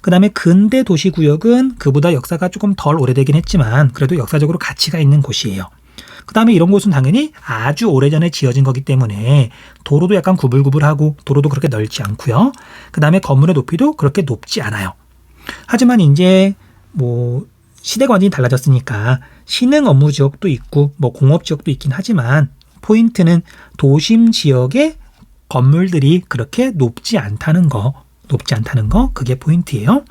Speaker 1: 그 다음에 근대 도시구역은 그보다 역사가 조금 덜 오래되긴 했지만, 그래도 역사적으로 가치가 있는 곳이에요. 그 다음에 이런 곳은 당연히 아주 오래전에 지어진 거기 때문에 도로도 약간 구불구불하고 도로도 그렇게 넓지 않고요. 그 다음에 건물의 높이도 그렇게 높지 않아요. 하지만 이제 뭐 시대가 완전히 달라졌으니까 신흥 업무 지역도 있고 뭐 공업 지역도 있긴 하지만 포인트는 도심 지역의 건물들이 그렇게 높지 않다는 거, 그게 포인트예요.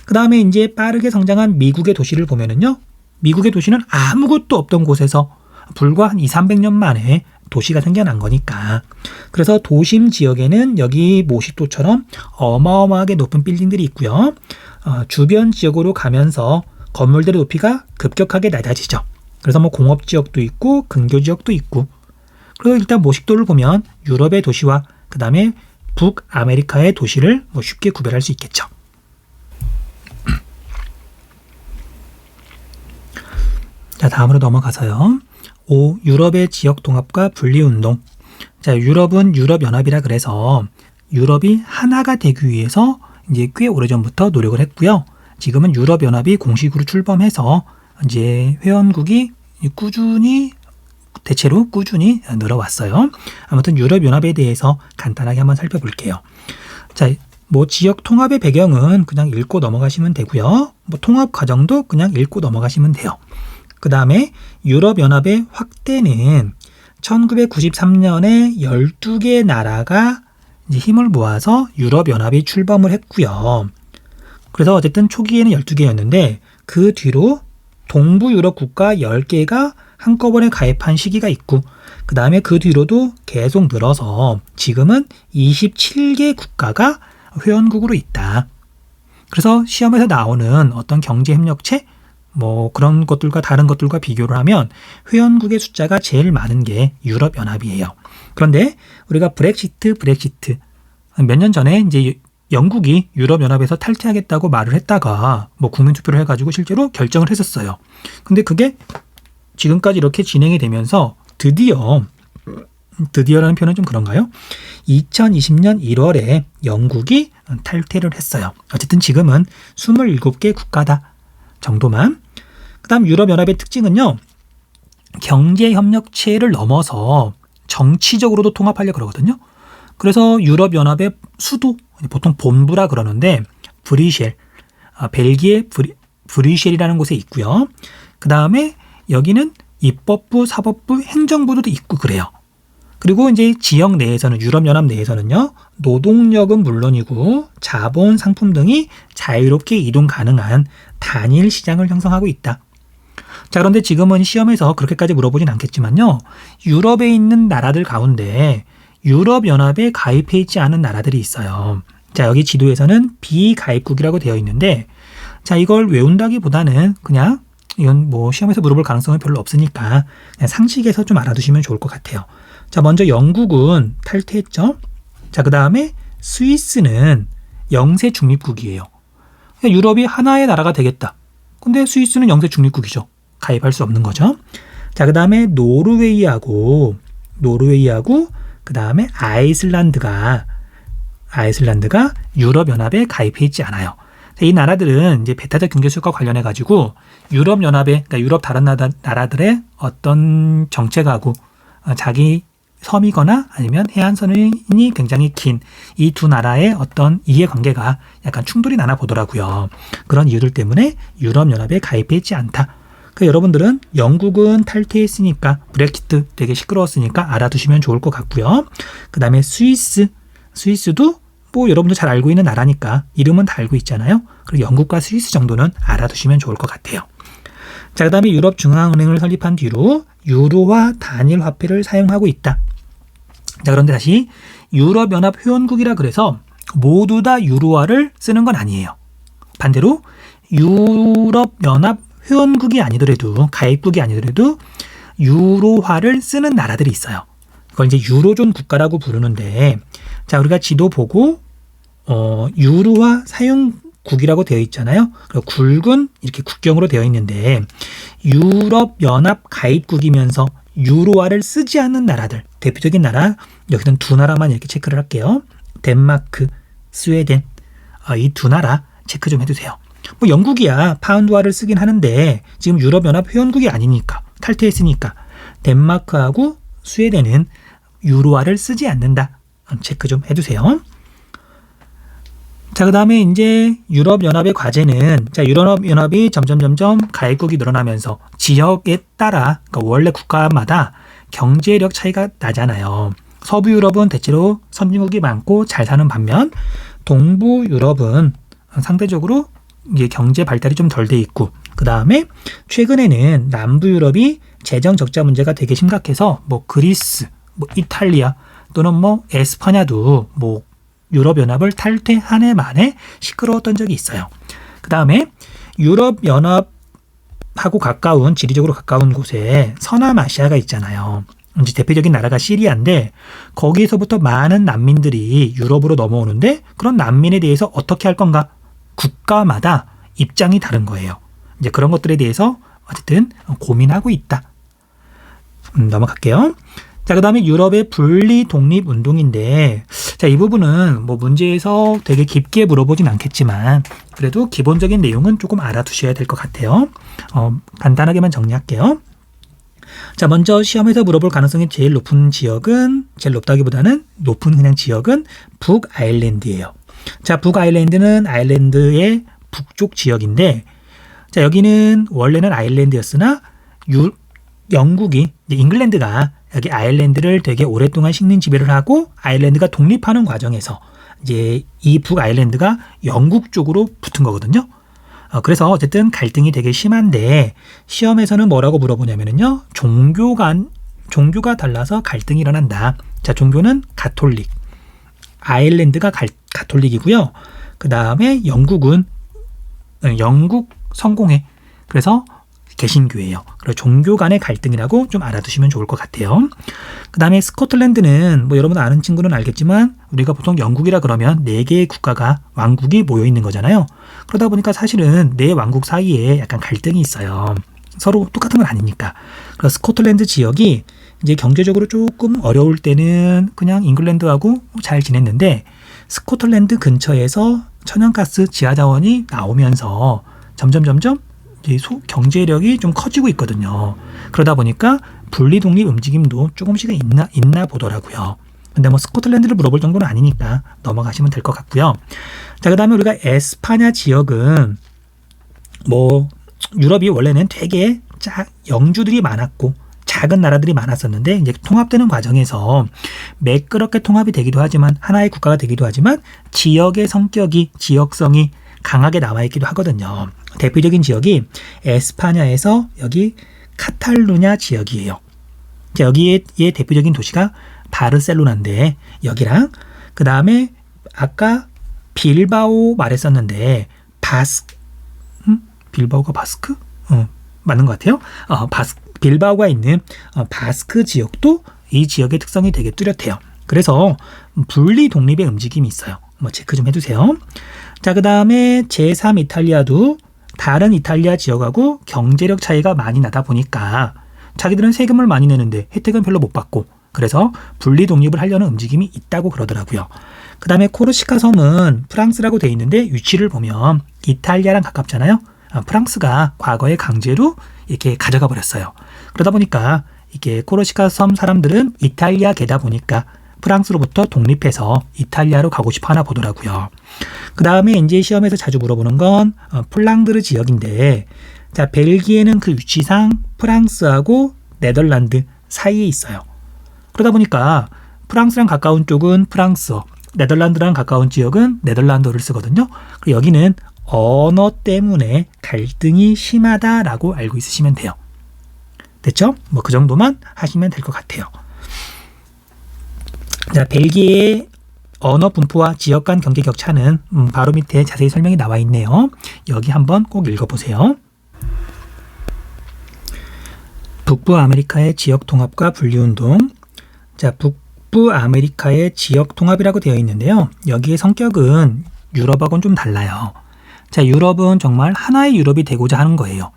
Speaker 1: 그 다음에 이제 빠르게 성장한 미국의 도시를 보면은요. 미국의 도시는 아무것도 없던 곳에서 불과 한 200~300년 만에 도시가 생겨난 거니까. 그래서 도심 지역에는 여기 모식도처럼 어마어마하게 높은 빌딩들이 있고요. 주변 지역으로 가면서 건물들의 높이가 급격하게 낮아지죠. 그래서 뭐 공업 지역도 있고 근교 지역도 있고. 그리고 일단 모식도를 보면 유럽의 도시와 그 다음에 북아메리카의 도시를 뭐 쉽게 구별할 수 있겠죠. 자, 다음으로 넘어가서요. 5. 유럽의 지역 통합과 분리운동. 자, 유럽은 유럽연합이라 그래서 유럽이 하나가 되기 위해서 이제 꽤 오래전부터 노력을 했고요. 지금은 유럽연합이 공식으로 출범해서 이제 회원국이 대체로 꾸준히 늘어왔어요. 아무튼 유럽연합에 대해서 간단하게 한번 살펴볼게요. 자, 뭐 지역 통합의 배경은 그냥 읽고 넘어가시면 되고요. 뭐 통합 과정도 그냥 읽고 넘어가시면 돼요. 그 다음에 유럽연합의 확대는 1993년에 12개 나라가 이제 힘을 모아서 유럽연합이 출범을 했고요. 그래서 어쨌든 초기에는 12개였는데 그 뒤로 동부 유럽 국가 10개가 한꺼번에 가입한 시기가 있고 그 다음에 그 뒤로도 계속 늘어서 지금은 27개 국가가 회원국으로 있다. 그래서 시험에서 나오는 어떤 경제협력체 뭐 그런 것들과 다른 것들과 비교를 하면 회원국의 숫자가 제일 많은 게 유럽연합이에요. 그런데 우리가 브렉시트 몇 년 전에 이제 영국이 유럽연합에서 탈퇴하겠다고 말을 했다가 뭐 국민투표를 해가지고 실제로 결정을 했었어요. 근데 그게 지금까지 이렇게 진행이 되면서 드디어라는 표현은 좀 그런가요? 2020년 1월에 영국이 탈퇴를 했어요. 어쨌든 지금은 27개 국가다 정도만. 그 다음 유럽연합의 특징은요. 경제협력체를 넘어서 정치적으로도 통합하려고 그러거든요. 그래서 유럽연합의 수도, 보통 본부라 그러는데 브뤼셀, 벨기에 브뤼셀이라는 곳에 있고요. 그 다음에 여기는 입법부, 사법부, 행정부도 있고 그래요. 그리고 이제 지역 내에서는 유럽연합 내에서는요. 노동력은 물론이고 자본, 상품 등이 자유롭게 이동 가능한 단일 시장을 형성하고 있다. 자, 그런데 지금은 시험에서 그렇게까지 물어보진 않겠지만요. 유럽에 있는 나라들 가운데 유럽연합에 가입해 있지 않은 나라들이 있어요. 자, 여기 지도에서는 비가입국이라고 되어 있는데 자, 이걸 외운다기보다는 그냥 이건 뭐 시험에서 물어볼 가능성은 별로 없으니까 그냥 상식에서 좀 알아두시면 좋을 것 같아요. 자, 먼저 영국은 탈퇴했죠. 자, 그 다음에 스위스는 영세 중립국이에요. 유럽이 하나의 나라가 되겠다. 근데 스위스는 영세 중립국이죠. 가입할 수 없는 거죠. 자, 그 다음에 노르웨이하고 그 다음에 아이슬란드가 유럽연합에 가입해 있지 않아요. 이 나라들은 이제 배타적 경제수역과 관련해 가지고 유럽연합에, 그러니까 유럽 다른 나라들의 어떤 정책하고 자기 섬이거나 아니면 해안선이 굉장히 긴 이 두 나라의 어떤 이해관계가 약간 충돌이 나나 보더라고요. 그런 이유들 때문에 유럽연합에 가입해 있지 않다. 그러니까 여러분들은 영국은 탈퇴했으니까 브렉시트 되게 시끄러웠으니까 알아두시면 좋을 것 같고요. 그 다음에 스위스도 뭐 여러분들 잘 알고 있는 나라니까 이름은 다 알고 있잖아요. 그리고 영국과 스위스 정도는 알아두시면 좋을 것 같아요. 자, 그 다음에 유럽중앙은행을 설립한 뒤로 유로화 단일 화폐를 사용하고 있다. 자, 그런데 다시 유럽연합 회원국이라 그래서 모두 다 유로화를 쓰는 건 아니에요. 반대로 유럽연합 회원국이 아니더라도 가입국이 아니더라도 유로화를 쓰는 나라들이 있어요. 그걸 이제 유로존 국가라고 부르는데, 자, 우리가 지도 보고 유로화 사용국이라고 되어 있잖아요. 그리고 굵은 이렇게 국경으로 되어 있는데 유럽연합 가입국이면서 유로화를 쓰지 않는 나라들, 대표적인 나라 여기는 두 나라만 이렇게 체크를 할게요. 덴마크, 스웨덴, 이 두 나라 체크 좀 해두세요. 뭐 영국이야 파운드화를 쓰긴 하는데 지금 유럽연합 회원국이 아니니까 탈퇴했으니까 덴마크하고 스웨덴은 유로화를 쓰지 않는다. 체크 좀 해두세요. 자, 그 다음에 이제 유럽연합의 과제는, 자, 유럽연합이 점점 가입국이 늘어나면서 지역에 따라, 그러니까 원래 국가마다 경제력 차이가 나잖아요. 서부 유럽은 대체로 선진국이 많고 잘 사는 반면 동부 유럽은 상대적으로 이게 경제 발달이 좀 덜 돼 있고, 그 다음에 최근에는 남부 유럽이 재정 적자 문제가 되게 심각해서 뭐 그리스, 뭐 이탈리아 또는 뭐 에스파냐도 뭐 유럽연합을 탈퇴한 해 만에 시끄러웠던 적이 있어요. 그 다음에 유럽연합하고 가까운, 지리적으로 가까운 곳에 서남아시아가 있잖아요. 이제 대표적인 나라가 시리아인데 거기에서부터 많은 난민들이 유럽으로 넘어오는데 그런 난민에 대해서 어떻게 할 건가? 국가마다 입장이 다른 거예요. 이제 그런 것들에 대해서 어쨌든 고민하고 있다. 넘어갈게요. 자, 그 다음에 유럽의 분리 독립 운동인데, 자, 이 부분은 뭐 문제에서 되게 깊게 물어보진 않겠지만, 그래도 기본적인 내용은 조금 알아두셔야 될 것 같아요. 간단하게만 정리할게요. 자, 먼저 시험에서 물어볼 가능성이 제일 높은 지역은, 제일 높다기보다는 높은 그냥 지역은 북아일랜드예요. 자, 북아일랜드는 아일랜드의 북쪽 지역인데, 자, 여기는 원래는 아일랜드였으나, 영국이, 잉글랜드가 여기 아일랜드를 되게 오랫동안 식민 지배를 하고 아일랜드가 독립하는 과정에서 이제 이 북아일랜드가 영국 쪽으로 붙은 거거든요. 그래서 어쨌든 갈등이 되게 심한데 시험에서는 뭐라고 물어보냐면요. 종교가 달라서 갈등이 일어난다. 자, 종교는 가톨릭. 아일랜드가 가톨릭이고요. 그 다음에 영국은 영국 성공회. 그래서 개신교예요. 그리고 종교 간의 갈등이라고 좀 알아두시면 좋을 것 같아요. 그 다음에 스코틀랜드는 뭐 여러분 아는 친구는 알겠지만 우리가 보통 영국이라 그러면 4개의 국가가 왕국이 모여 있는 거잖아요. 그러다 보니까 사실은 4왕국 사이에 약간 갈등이 있어요. 서로 똑같은 건 아니니까. 그래서 스코틀랜드 지역이 이제 경제적으로 조금 어려울 때는 그냥 잉글랜드하고 잘 지냈는데 스코틀랜드 근처에서 천연가스 지하자원이 나오면서 점점 경제력이 좀 커지고 있거든요. 그러다 보니까 분리독립 움직임도 조금씩은 있나 보더라고요. 근데 뭐 스코틀랜드를 물어볼 정도는 아니니까 넘어가시면 될 것 같고요. 자, 그 다음에 우리가 에스파냐 지역은 뭐 유럽이 원래는 되게 영주들이 많았고 작은 나라들이 많았었는데 이제 통합되는 과정에서 매끄럽게 통합이 되기도 하지만 하나의 국가가 되기도 하지만 지역의 성격이 지역성이 강하게 남아있기도 하거든요. 대표적인 지역이 에스파냐에서 여기 카탈루냐 지역이에요. 여기에 대표적인 도시가 바르셀로나인데 여기랑 그 다음에 아까 빌바오 말했었는데 빌바오가 바스크? 맞는 것 같아요. 빌바오가 있는 바스크 지역도 이 지역의 특성이 되게 뚜렷해요. 그래서 분리 독립의 움직임이 있어요. 뭐 체크 좀 해두세요. 자, 그 다음에 제3 이탈리아도 다른 이탈리아 지역하고 경제력 차이가 많이 나다 보니까 자기들은 세금을 많이 내는데 혜택은 별로 못 받고 그래서 분리 독립을 하려는 움직임이 있다고 그러더라고요. 그 다음에 코르시카 섬은 프랑스라고 돼 있는데 위치를 보면 이탈리아랑 가깝잖아요. 프랑스가 과거에 강제로 이렇게 가져가 버렸어요. 그러다 보니까 이게 코르시카 섬 사람들은 이탈리아 계다 보니까 프랑스로부터 독립해서 이탈리아로 가고 싶어 하나 보더라고요. 그 다음에 이제 시험에서 자주 물어보는 건 플랑드르 지역인데, 자, 벨기에는 그 위치상 프랑스하고 네덜란드 사이에 있어요. 그러다 보니까 프랑스랑 가까운 쪽은 프랑스어, 네덜란드랑 가까운 지역은 네덜란드어를 쓰거든요. 그리고 여기는 언어 때문에 갈등이 심하다라고 알고 있으시면 돼요. 됐죠? 뭐 그 정도만 하시면 될 것 같아요. 자, 벨기에의 언어 분포와 지역 간 경제 격차는 바로 밑에 자세히 설명이 나와 있네요. 여기 한번 꼭 읽어보세요. 북부 아메리카의 지역 통합과 분리운동. 자, 북부 아메리카의 지역 통합이라고 되어 있는데요. 여기의 성격은 유럽하고는 좀 달라요. 자, 유럽은 정말 하나의 유럽이 되고자 하는 거예요.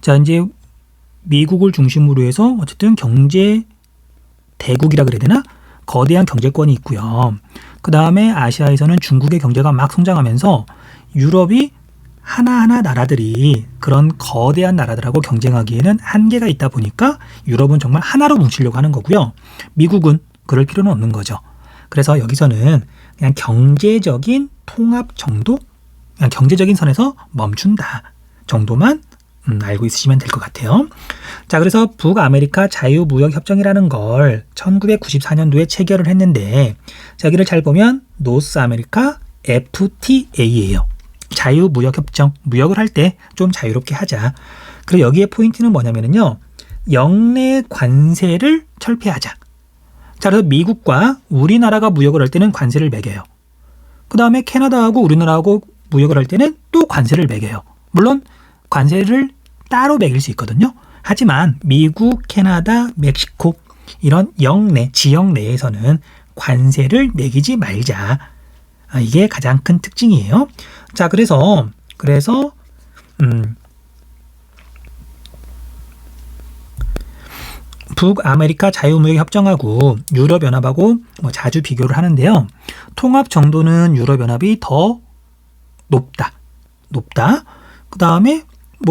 Speaker 1: 자, 이제 미국을 중심으로 해서 어쨌든 경제 대국이라 그래야 되나? 거대한 경제권이 있고요. 그 다음에 아시아에서는 중국의 경제가 막 성장하면서 유럽이 하나하나 나라들이 그런 거대한 나라들하고 경쟁하기에는 한계가 있다 보니까 유럽은 정말 하나로 뭉치려고 하는 거고요. 미국은 그럴 필요는 없는 거죠. 그래서 여기서는 그냥 경제적인 통합 정도? 그냥 경제적인 선에서 멈춘다 정도만 알고 있으시면 될 것 같아요. 자, 그래서 북아메리카 자유무역협정이라는 걸 1994년도에 체결을 했는데, 자, 여기를 잘 보면 노스 아메리카 FTA예요. 자유무역협정, 무역을 할 때 좀 자유롭게 하자. 그리고 여기에 포인트는 뭐냐면요, 영내 관세를 철폐하자. 자, 그래서 미국과 우리나라가 무역을 할 때는 관세를 매겨요. 그 다음에 캐나다하고 우리나라하고 무역을 할 때는 또 관세를 매겨요. 물론 관세를 따로 매길 수 있거든요. 하지만 미국, 캐나다, 멕시코 이런 영내, 지역 내에서는 관세를 매기지 말자. 이게 가장 큰 특징이에요. 자, 그래서 북아메리카 자유무역협정하고 유럽연합하고 자주 비교를 하는데요. 통합 정도는 유럽연합이 더 높다. 그 다음에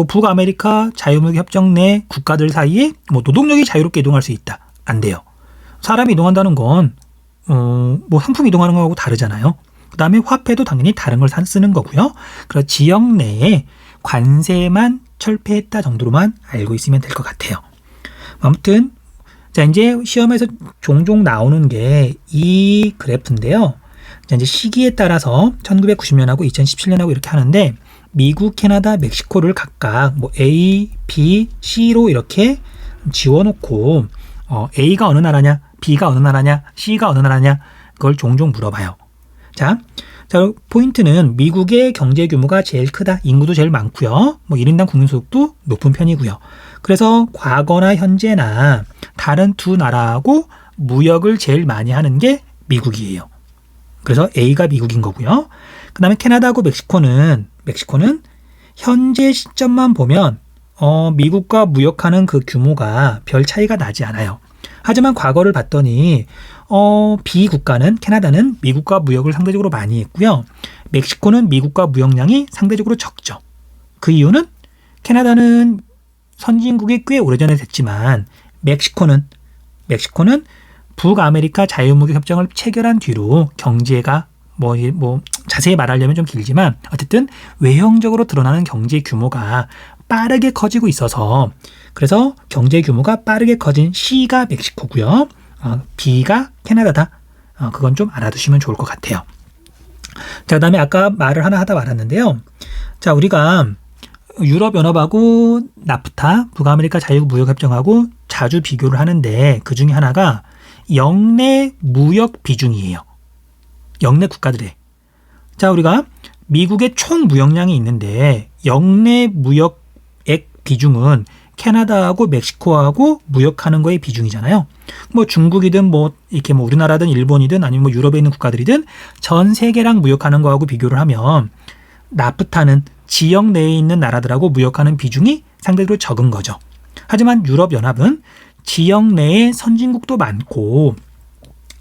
Speaker 1: 북아메리카 자유무역협정 내 국가들 사이에 노동력이 자유롭게 이동할 수 있다. 안 돼요. 사람이 이동한다는 건 상품 이동하는 거하고 다르잖아요. 그 다음에 화폐도 당연히 다른 걸 쓰는 거고요. 그래서 지역 내에 관세만 철폐했다 정도로만 알고 있으면 될 것 같아요. 아무튼 자, 이제 시험에서 종종 나오는 게 이 그래프인데요. 자, 이제 시기에 따라서 1990년하고 2017년하고 이렇게 하는데, 미국, 캐나다, 멕시코를 각각 A, B, C로 이렇게 지워놓고 A가 어느 나라냐, B가 어느 나라냐, C가 어느 나라냐, 그걸 종종 물어봐요. 자, 포인트는 미국의 경제 규모가 제일 크다. 인구도 제일 많고요. 1인당 국민소득도 높은 편이고요. 그래서 과거나 현재나 다른 두 나라하고 무역을 제일 많이 하는 게 미국이에요. 그래서 A가 미국인 거고요. 그 다음에 캐나다하고 멕시코는 현재 시점만 보면 미국과 무역하는 그 규모가 별 차이가 나지 않아요. 하지만 과거를 봤더니 B 국가는, 캐나다는 미국과 무역을 상대적으로 많이 했고요. 멕시코는 미국과 무역량이 상대적으로 적죠. 그 이유는 캐나다는 선진국이 꽤 오래전에 됐지만 멕시코는 북아메리카 자유무역협정을 체결한 뒤로 경제가 자세히 말하려면 좀 길지만 어쨌든 외형적으로 드러나는 경제 규모가 빠르게 커지고 있어서, 그래서 경제 규모가 빠르게 커진 C가 멕시코고요. B가 캐나다다. 그건 좀 알아두시면 좋을 것 같아요. 자, 그다음에 아까 말을 하나 하다 말았는데요. 자, 우리가 유럽연합하고 나프타, 북아메리카 자유무역협정하고 자주 비교를 하는데 그 중에 하나가 영내 무역 비중이에요. 영내 국가들의. 자, 우리가 미국의 총 무역량이 있는데 영내 무역액 비중은 캐나다하고 멕시코하고 무역하는 거의 비중이잖아요. 중국이든 이렇게 우리나라든 일본이든 아니면 유럽에 있는 국가들이든 전 세계랑 무역하는 거하고 비교를 하면 나프타는 지역 내에 있는 나라들하고 무역하는 비중이 상대적으로 적은 거죠. 하지만 유럽연합은 지역 내에 선진국도 많고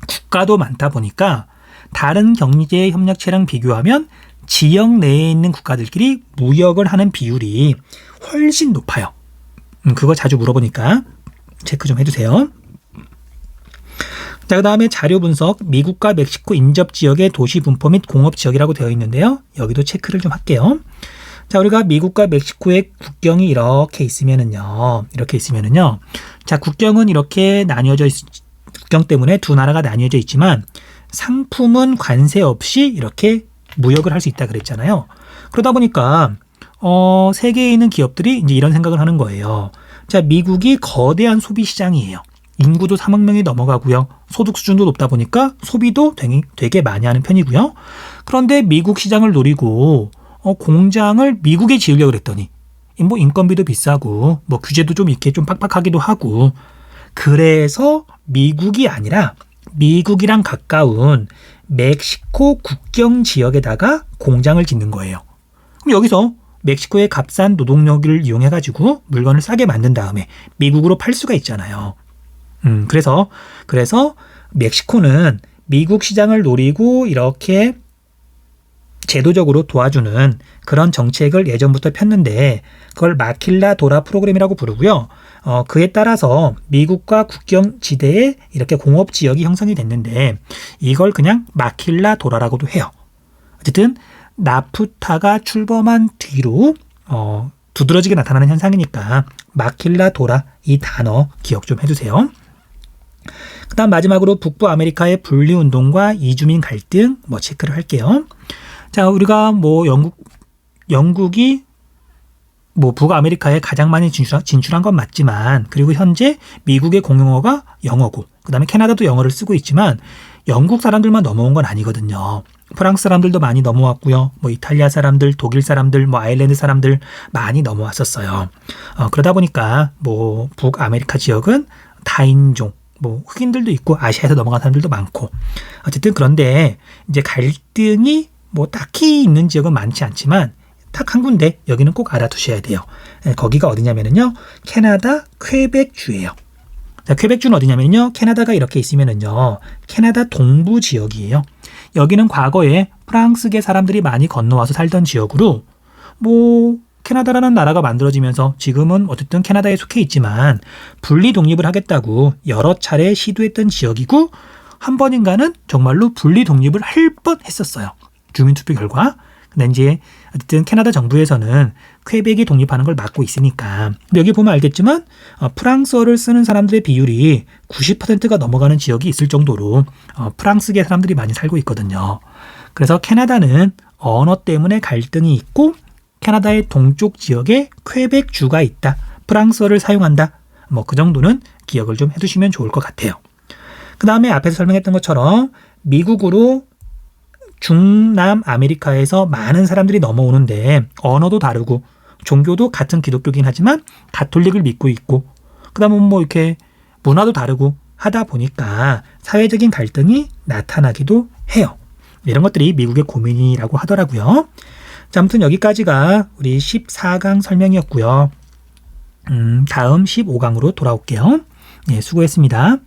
Speaker 1: 국가도 많다 보니까 다른 경제 협력체랑 비교하면 지역 내에 있는 국가들끼리 무역을 하는 비율이 훨씬 높아요. 그거 자주 물어보니까 체크 좀 해주세요. 자, 그 다음에 자료 분석, 미국과 멕시코 인접 지역의 도시 분포 및 공업 지역이라고 되어 있는데요. 여기도 체크를 좀 할게요. 자, 우리가 미국과 멕시코의 국경이 이렇게 있으면은요. 자, 국경은 이렇게 국경 때문에 두 나라가 나뉘어져 있지만 상품은 관세 없이 이렇게 무역을 할 수 있다 그랬잖아요. 그러다 보니까 세계에 있는 기업들이 이제 이런 생각을 하는 거예요. 자, 미국이 거대한 소비 시장이에요. 인구도 3억 명이 넘어가고요. 소득 수준도 높다 보니까 소비도 되게 많이 하는 편이고요. 그런데 미국 시장을 노리고 공장을 미국에 지으려고 그랬더니 뭐 인건비도 비싸고 뭐 규제도 좀 이렇게 좀 빡빡하기도 하고 그래서 미국이 아니라 미국이랑 가까운 멕시코 국경 지역에다가 공장을 짓는 거예요. 그럼 여기서 멕시코의 값싼 노동력을 이용해가지고 물건을 싸게 만든 다음에 미국으로 팔 수가 있잖아요. 그래서 멕시코는 미국 시장을 노리고 이렇게 제도적으로 도와주는 그런 정책을 예전부터 폈는데 그걸 마킬라도라 프로그램이라고 부르고요. 그에 따라서 미국과 국경 지대에 이렇게 공업 지역이 형성이 됐는데 이걸 그냥 마킬라도라라고도 해요. 어쨌든 나프타가 출범한 뒤로 두드러지게 나타나는 현상이니까 마킬라도라 이 단어 기억 좀 해두세요. 그 다음 마지막으로 북부 아메리카의 분리운동과 이주민 갈등 체크를 할게요. 자, 우리가 영국이 북아메리카에 가장 많이 진출한 건 맞지만 그리고 현재 미국의 공용어가 영어고 그 다음에 캐나다도 영어를 쓰고 있지만 영국 사람들만 넘어온 건 아니거든요. 프랑스 사람들도 많이 넘어왔고요. 이탈리아 사람들, 독일 사람들, 아일랜드 사람들 많이 넘어왔었어요. 그러다 보니까 북아메리카 지역은 다인종, 흑인들도 있고 아시아에서 넘어간 사람들도 많고 어쨌든 그런데 이제 갈등이 딱히 있는 지역은 많지 않지만 딱 한 군데 여기는 꼭 알아두셔야 돼요. 거기가 어디냐면요. 캐나다 퀘벡주예요. 자, 퀘벡주는 어디냐면요. 캐나다가 이렇게 있으면은요. 캐나다 동부 지역이에요. 여기는 과거에 프랑스계 사람들이 많이 건너와서 살던 지역으로 캐나다라는 나라가 만들어지면서 지금은 어쨌든 캐나다에 속해 있지만 분리 독립을 하겠다고 여러 차례 시도했던 지역이고 한 번인가는 정말로 분리 독립을 할 뻔했었어요. 주민투표 결과. 근데 이제 어쨌든 캐나다 정부에서는 퀘벡이 독립하는 걸 막고 있으니까. 근데 여기 보면 알겠지만 프랑스어를 쓰는 사람들의 비율이 90%가 넘어가는 지역이 있을 정도로 프랑스계 사람들이 많이 살고 있거든요. 그래서 캐나다는 언어 때문에 갈등이 있고 캐나다의 동쪽 지역에 퀘벡주가 있다. 프랑스어를 사용한다. 그 정도는 기억을 좀 해두시면 좋을 것 같아요. 그 다음에 앞에서 설명했던 것처럼 미국으로 중남 아메리카에서 많은 사람들이 넘어오는데 언어도 다르고 종교도 같은 기독교긴 하지만 가톨릭을 믿고 있고 그 다음에 이렇게 문화도 다르고 하다 보니까 사회적인 갈등이 나타나기도 해요. 이런 것들이 미국의 고민이라고 하더라고요. 자, 아무튼 여기까지가 우리 14강 설명이었고요. 다음 15강으로 돌아올게요. 네, 수고했습니다.